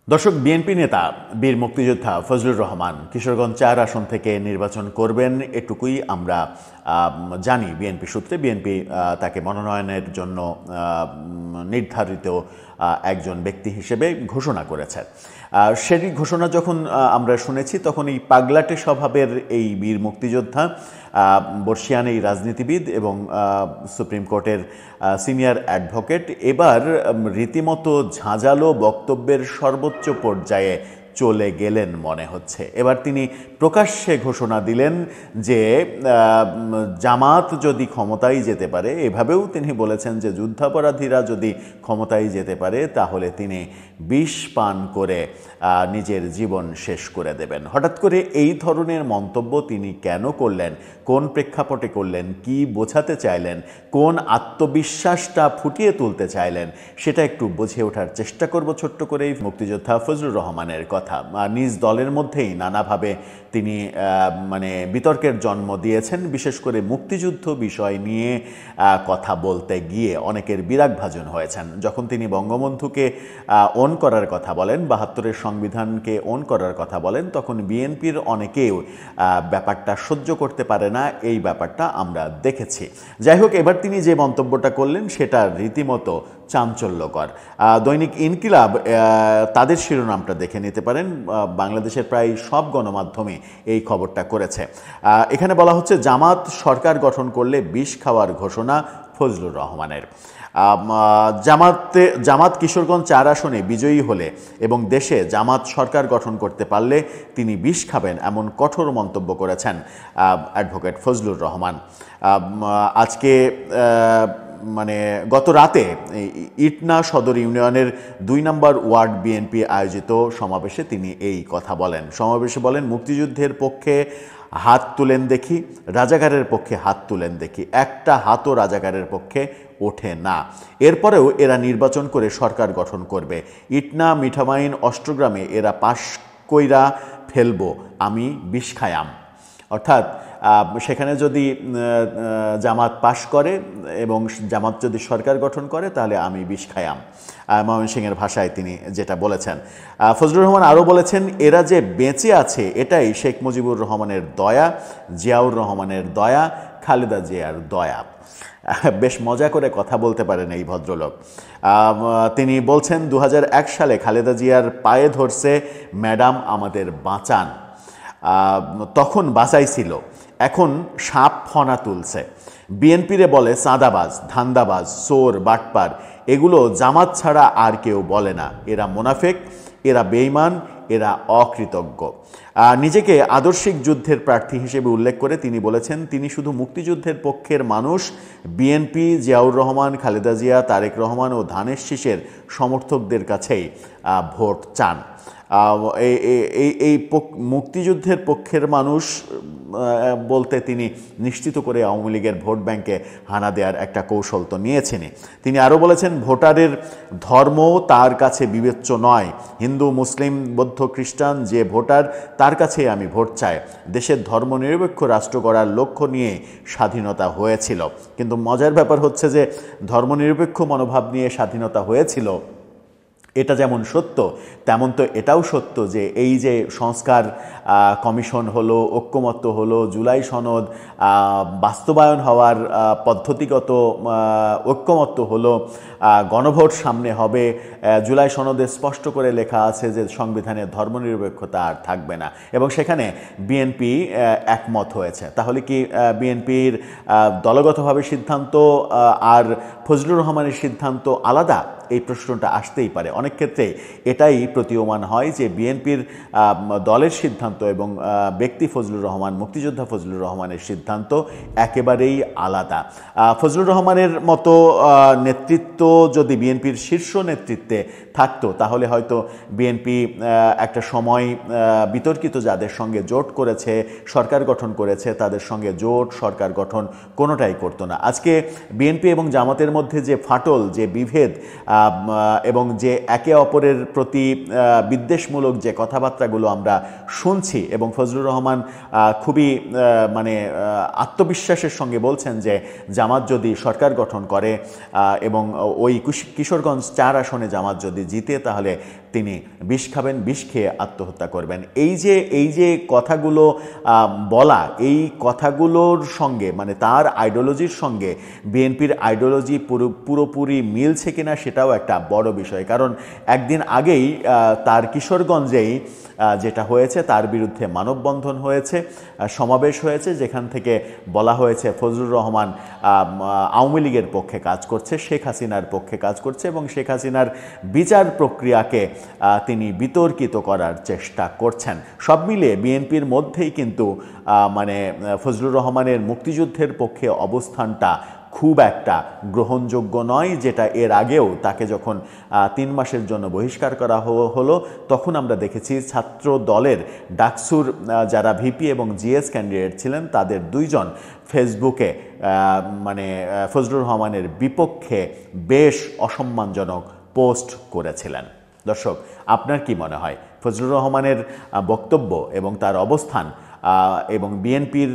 দর্শক, বিএনপি নেতা বীর মুক্তিযোদ্ধা ফজলুর রহমান কিশোরগঞ্জ ৪ আসন থেকে নির্বাচন করবেন এটুকুই আমরা জানি। বিএনপি সূত্রে বিএনপি তাকে মনোনয়নের জন্য নির্ধারিত একজন ব্যক্তি হিসেবে ঘোষণা করেছে। সেই ঘোষণা যখন আমরা শুনেছি তখন এই পাগলাটে স্বভাবের এই বীর মুক্তিযোদ্ধা, বর্ষিয়ান এই রাজনীতিবিদ এবং সুপ্রিম কোর্টের সিনিয়র অ্যাডভোকেট এবার রীতিমতো ঝাঁঝালো বক্তব্যের সর্বোচ্চ পর্যায়ে চলে গেলেন মনে হচ্ছে। এবার তিনি প্রকাশ্যে ঘোষণা দিলেন যে জামাত যদি ক্ষমতায় যেতে পারে, এভাবেও তিনি বলেছেন যে যুদ্ধাপরাধীরা যদি ক্ষমতায় যেতে পারে তাহলে তিনি বিষ পান করে নিজের জীবন শেষ করে দেবেন। হঠাৎ করে এই ধরনের মন্তব্য তিনি কেন করলেন, কোন প্রেক্ষাপটে করলেন, কি বোঝাতে চাইলেন, কোন আত্মবিশ্বাসটা ফুটিয়ে তুলতে চাইলেন, সেটা একটু বুঝে ওঠার চেষ্টা করব ছোট্ট করেই। মুক্তিযোদ্ধা ফজলুর রহমানের কথা, নিজ দলের মধ্যেই নানাভাবে তিনি বিতর্কের জন্ম দিয়েছেন। বিশেষ করে মুক্তিযুদ্ধ বিষয় নিয়ে কথা বলতে গিয়ে অনেকের বিরাগভাজন হয়েছেন। যখন তিনি বঙ্গবন্ধুকে ওন করার কথা বলেন, ৭২-এর সংবিধানকে ওন করার কথা বলেন, তখন বিএনপির অনেকেও ব্যাপারটা সহ্য করতে পারে না, এই ব্যাপারটা আমরা দেখেছি। যাই হোক, এবার তিনি যে মন্তব্যটা করলেন সেটা রীতিমতো চাঞ্চল্যকর। দৈনিক ইনকিলাব তাদের শিরোনামটা দেখে নিতে পারেন। বাংলাদেশের প্রায় সব গণমাধ্যমে এই খবরটা করেছে। এখানে বলা হচ্ছে, জামাত সরকার গঠন করলে বিষ খাওয়ার ঘোষণা ফজলুর রহমানের। জামাত কিশোরগঞ্জ ৪ আসনে বিজয়ী হলে এবং দেশে জামাত সরকার গঠন করতে পারলে তিনি বিষ খাবেন, এমন কঠোর মন্তব্য করেছেন অ্যাডভোকেট ফজলুর রহমান। আজকে গত রাতে ইটনা সদর ইউনিয়নের ২ নম্বর ওয়ার্ড বিএনপি আয়োজিত সমাবেশে তিনি এই কথা বলেন। সমাবেশে বলেন, মুক্তিযুদ্ধের পক্ষে হাত তুলেন দেখি, রাজাকারের পক্ষে হাত তুলেন দেখি, একটা হাতও রাজাকারের পক্ষে ওঠে না। এরপরেও এরা নির্বাচন করে সরকার গঠন করবে। ইটনা, মিঠামাইন, অষ্টগ্রামে এরা পাশ কইরা ফেলবো, আমি বিষ খায়াম। অর্থাৎ সেখানে যদি জামাত পাশ করে এবং জামাত যদি সরকার গঠন করে তাহলে আমি বিষ খায়াম, ময়মনসিংহের ভাষায় তিনি যেটা বলেছেন। ফজলুর রহমান আরও বলেছেন, এরা যে বেঁচে আছে এটাই শেখ মুজিবুর রহমানের দয়া, জিয়াউর রহমানের দয়া, খালেদা জিয়ার দয়া। বেশ মজা করে কথা বলতে পারেন এই ভদ্রলোক। তিনি বলছেন, ২০০১ সালে খালেদা জিয়ার পায়ে ধরছে, ম্যাডাম আমাদের বাঁচান। তখন বাঁচাইছিল, এখন সাপ ফনা তুলছে। বিএনপিরে বলে চাঁদাবাজ, ধান্দাবাজ, চোর, বাটপার, এগুলো জামাত ছাড়া আর কেউ বলে না। এরা মুনাফেক, এরা বেঈমান, এরা অকৃতজ্ঞ। নিজেকে আদর্শিক যুদ্ধের প্রার্থী হিসেবে উল্লেখ করে তিনি বলেছেন, তিনি শুধু মুক্তিযুদ্ধের পক্ষের মানুষ। বিএনপি জিয়াউর রহমান, খালেদা জিয়া, তারেক রহমান ও ধানের শীষের সমর্থকদের কাছেই ভোট চান। এই মুক্তিযুদ্ধের পক্ষের মানুষ বলতে তিনি নিশ্চিত করে আওয়ামী লীগের ভোট ব্যাংকে হানা দেওয়ার একটা কৌশল তো নিয়েছেনই। তিনি আরও বলেছেন, ভোটারের ধর্ম তার কাছে বিবেচ্য নয়। হিন্দু, মুসলিম, বৌদ্ধ, খ্রিস্টান যে ভোটার, তার কাছেই আমি ভোট চাই। দেশের ধর্মনিরপেক্ষ রাষ্ট্র গড়ার লক্ষ্য নিয়ে স্বাধীনতা হয়েছিল। কিন্তু মজার ব্যাপার হচ্ছে যে ধর্মনিরপেক্ষ মনোভাব নিয়ে স্বাধীনতা হয়েছিল, এটা যেমন সত্য তেমন তো এটাও সত্য যে এই যে সংস্কার কমিশন হলো, ঐক্যমত্য হলো, জুলাই সনদ বাস্তবায়ন হওয়ার পদ্ধতিগত ঐক্যমত্য হলো, গণভোট সামনে হবে, জুলাই সনদে স্পষ্ট করে লেখা আছে যে সংবিধানে ধর্মনিরপেক্ষতা আর থাকবে না, এবং সেখানে বিএনপি একমত হয়েছে। তাহলে কি বিএনপির দলগতভাবে সিদ্ধান্ত আর ফজলুর রহমানের সিদ্ধান্ত আলাদা? এই প্রশ্নটা আসতেই পারে। অনেক ক্ষেত্রে এটাই প্রতীয়মান হয় যে বিএনপির দলের সিদ্ধান্ত এবং ব্যক্তি ফজলুর রহমান, মুক্তিযোদ্ধা ফজলুর রহমানের সিদ্ধান্ত একেবারেই আলাদা। ফজলুর রহমানের মতো নেতৃত্ব যদি বিএনপির শীর্ষ নেতৃত্বে থাকতো তাহলে হয়তো বিএনপি একটা সময় বিতর্কিত যাদের সঙ্গে জোট করেছে, সরকার গঠন করেছে, তাদের সঙ্গে জোট, সরকার গঠন কোনোটাই করতো না। আজকে বিএনপি এবং জামাতের মধ্যে যে ফাটল, যে বিভেদ এবং যে একে অপরের প্রতি বিদ্বেষমূলক যে কথাবার্তাগুলো আমরা শুনছি, এবং ফজলুর রহমান খুবই আত্মবিশ্বাসের সঙ্গে বলছেন যে জামাত যদি সরকার গঠন করে এবং ওই কিশোরগঞ্জ ৪ আসনে জামাত যদি জিতে তাহলে তিনি বিষ খাবেন, বিষ খেয়ে আত্মহত্যা করবেন। এই যে কথাগুলো বলা, এই কথাগুলোর সঙ্গে মানে তার আইডিওলজির সঙ্গে বিএনপির আইডিওলজি পুরোপুরি মিলছে কিনা সেটাও একটা বড় বিষয়। কারণ একদিন আগেই তার কিশোরগঞ্জেই যেটা হয়েছে, তার বিরুদ্ধে মানববন্ধন হয়েছে, সমাবেশ হয়েছে, যেখান থেকে বলা হয়েছে ফজলুর রহমান আওয়ামী লীগের পক্ষে কাজ করছে, শেখ হাসিনার পক্ষে কাজ করছে এবং শেখ হাসিনার বিচার প্রক্রিয়াকে তিনি বিতর্কিত করার চেষ্টা করছেন। সব মিলিয়ে বিএনপির মধ্যেই কিন্তু মানে ফজলুর রহমানের মুক্তিযুদ্ধের পক্ষে অবস্থানটা খুব একটা গ্রহণযোগ্য নয়, যেটা এর আগেও তাকে যখন 3 মাসের জন্য বহিষ্কার করা হলো তখন আমরা দেখেছি ছাত্র দলের ডাকসুর যারা ভিপি এবং জিএস ক্যান্ডিডেট ছিলেন তাদের 2 জন ফেসবুকে মানে ফজলুর রহমানের বিপক্ষে বেশ অসম্মানজনক পোস্ট করেছিলেন। দর্শক, আপনার কি মনে হয় ফজলুর রহমানের বক্তব্য এবং তার অবস্থান এবং বিএনপির